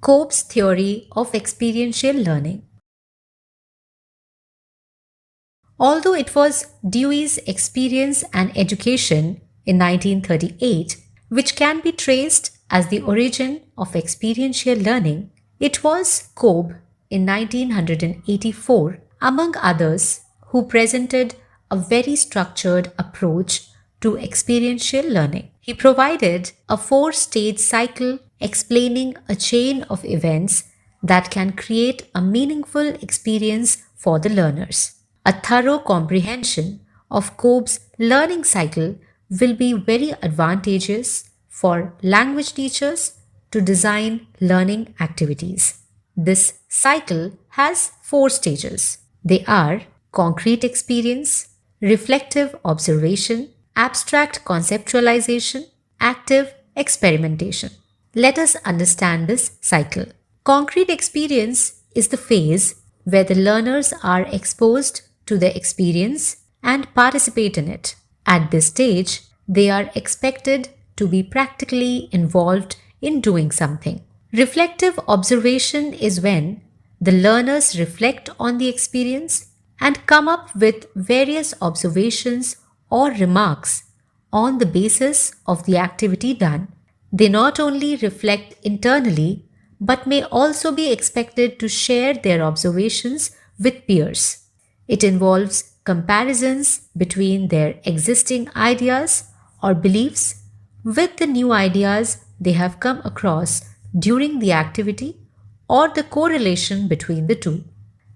Kolb's theory of experiential learning. Although it was Dewey's Experience and Education in 1938, which can be traced as the origin of experiential learning, it was Kolb in 1984, among others, who presented a very structured approach to experiential learning. He provided a four-stage cycle explaining a chain of events that can create a meaningful experience for the learners. A thorough comprehension of Kolb's learning cycle will be very advantageous for language teachers to design learning activities. This cycle has four stages. They are concrete experience, reflective observation, abstract conceptualization, active experimentation. Let us understand this cycle. Concrete experience is the phase where the learners are exposed to the experience and participate in it. At this stage, they are expected to be practically involved in doing something. Reflective observation is when the learners reflect on the experience and come up with various observations or remarks on the basis of the activity done. They not only reflect internally but may also be expected to share their observations with peers. It involves comparisons between their existing ideas or beliefs with the new ideas they have come across during the activity or the correlation between the two.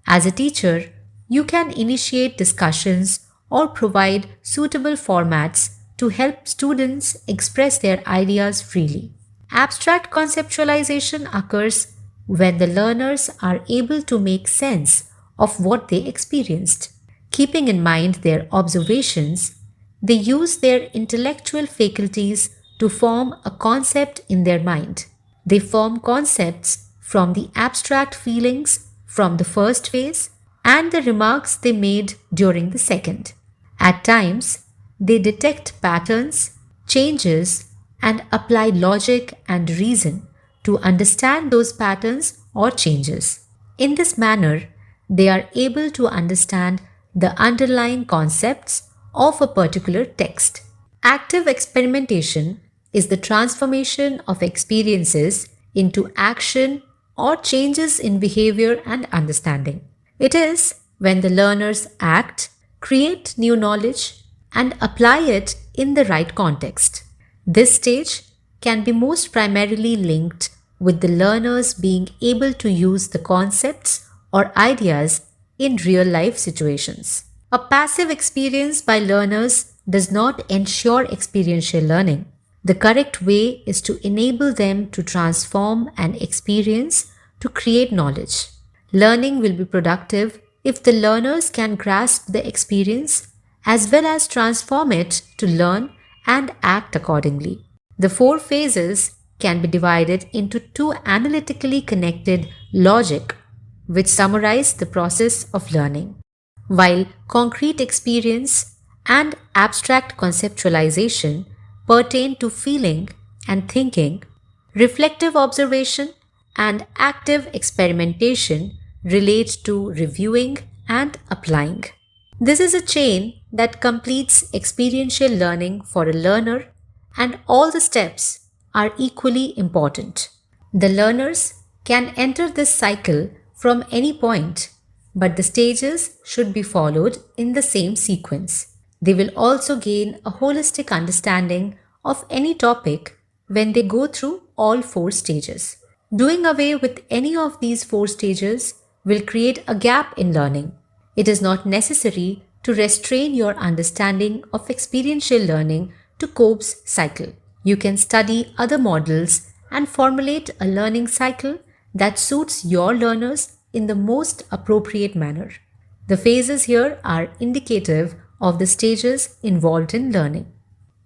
As a teacher, you can initiate discussions or provide suitable formats to help students express their ideas freely. Abstract conceptualization occurs when the learners are able to make sense of what they experienced. Keeping in mind their observations, they use their intellectual faculties to form a concept in their mind. They form concepts from the abstract feelings from the first phase and the remarks they made during the second. At times, they detect patterns, changes, and apply logic and reason to understand those patterns or changes. In this manner, they are able to understand the underlying concepts of a particular text. Active experimentation is the transformation of experiences into action or changes in behavior and understanding. It is when the learners act, create new knowledge, and apply it in the right context. This stage can be most primarily linked with the learners being able to use the concepts or ideas in real life situations. A passive experience by learners does not ensure experiential learning. The correct way is to enable them to transform an experience to create knowledge. Learning will be productive if the learners can grasp the experience as well as transform it to learn and act accordingly. The four phases can be divided into two analytically connected logic, which summarize the process of learning. While concrete experience and abstract conceptualization pertain to feeling and thinking, reflective observation and active experimentation relate to reviewing and applying. This is a chain that completes experiential learning for a learner, and all the steps are equally important. The learners can enter this cycle from any point, but the stages should be followed in the same sequence. They will also gain a holistic understanding of any topic when they go through all four stages. Doing away with any of these four stages will create a gap in learning. It is not necessary to restrain your understanding of experiential learning to Kolb's cycle. You can study other models and formulate a learning cycle that suits your learners in the most appropriate manner. The phases here are indicative of the stages involved in learning.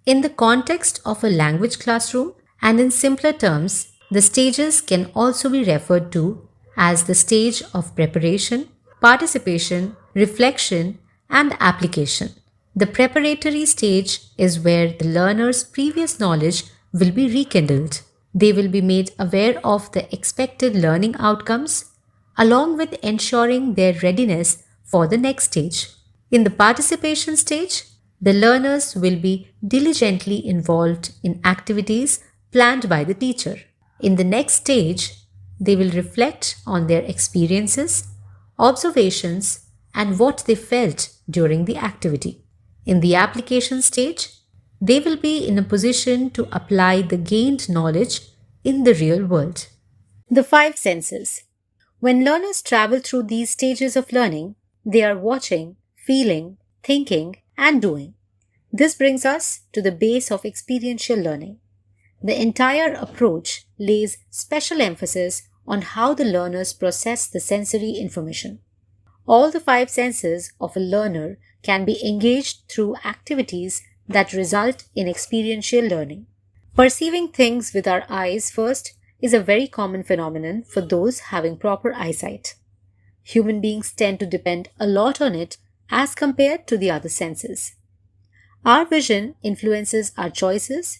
In the context of a language classroom and in simpler terms, the stages can also be referred to as the stage of preparation, participation, reflection, and application. The preparatory stage is where the learner's previous knowledge will be rekindled. They will be made aware of the expected learning outcomes, along with ensuring their readiness for the next stage. In the participation stage, the learners will be diligently involved in activities planned by the teacher. In the next stage, they will reflect on their experiences, observations, and what they felt during the activity. In the application stage, they will be in a position to apply the gained knowledge in the real world. The five senses. When learners travel through these stages of learning, they are watching, feeling, thinking, and doing. This brings us to the base of experiential learning. The entire approach lays special emphasis on how the learners process the sensory information. All the five senses of a learner can be engaged through activities that result in experiential learning. Perceiving things with our eyes first is a very common phenomenon for those having proper eyesight. Human beings tend to depend a lot on it as compared to the other senses. Our vision influences our choices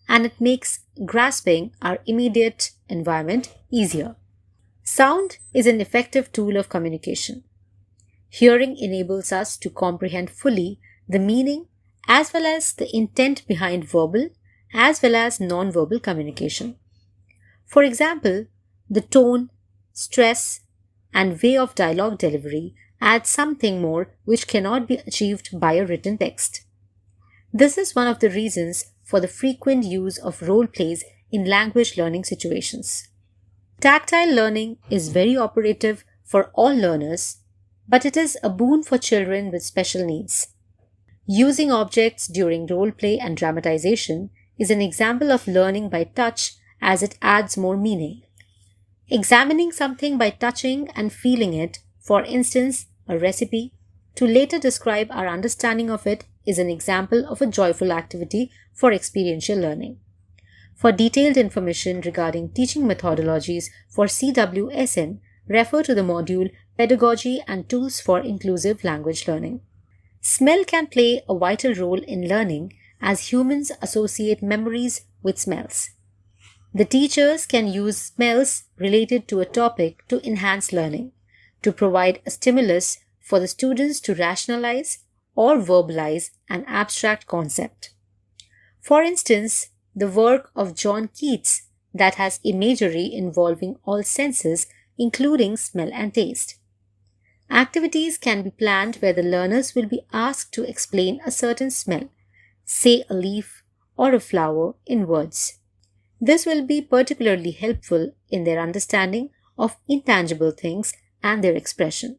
and it makes grasping our immediate environment easier. Sound is an effective tool of communication. Hearing enables us to comprehend fully the meaning as well as the intent behind verbal as well as non-verbal communication. For example, the tone, stress, and way of dialogue delivery adds something more which cannot be achieved by a written text. This is one of the reasons for the frequent use of role plays in language learning situations. Tactile learning is very operative for all learners, but it is a boon for children with special needs. Using objects during role play and dramatization is an example of learning by touch as it adds more meaning. Examining something by touching and feeling it, for instance, a recipe, to later describe our understanding of it is an example of a joyful activity for experiential learning. For detailed information regarding teaching methodologies for CWSN, refer to the module Pedagogy and Tools for Inclusive Language Learning. Smell can play a vital role in learning as humans associate memories with smells. The teachers can use smells related to a topic to enhance learning, to provide a stimulus for the students to rationalize or verbalize an abstract concept. For instance, the work of John Keats that has imagery involving all senses, including smell and taste. Activities can be planned where the learners will be asked to explain a certain smell, say a leaf or a flower in words. This will be particularly helpful in their understanding of intangible things and their expression.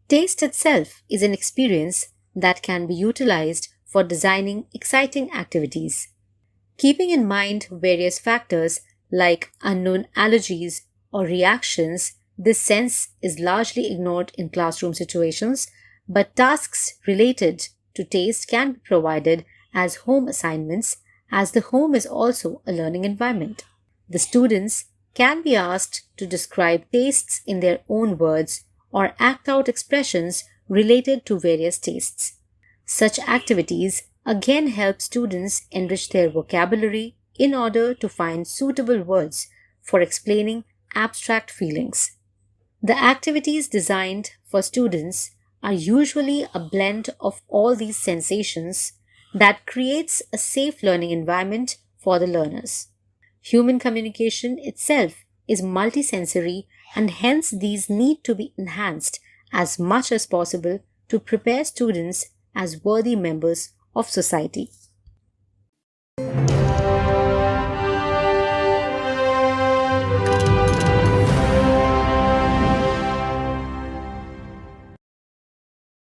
Taste itself is an experience that can be utilized for designing exciting activities. Keeping in mind various factors like unknown allergies or reactions, this sense is largely ignored in classroom situations, but tasks related to taste can be provided as home assignments, as the home is also a learning environment. The students can be asked to describe tastes in their own words or act out expressions related to various tastes. Such activities again help students enrich their vocabulary in order to find suitable words for explaining abstract feelings. The activities designed for students are usually a blend of all these sensations that creates a safe learning environment for the learners. Human communication itself is multisensory and hence these need to be enhanced as much as possible to prepare students as worthy members of society.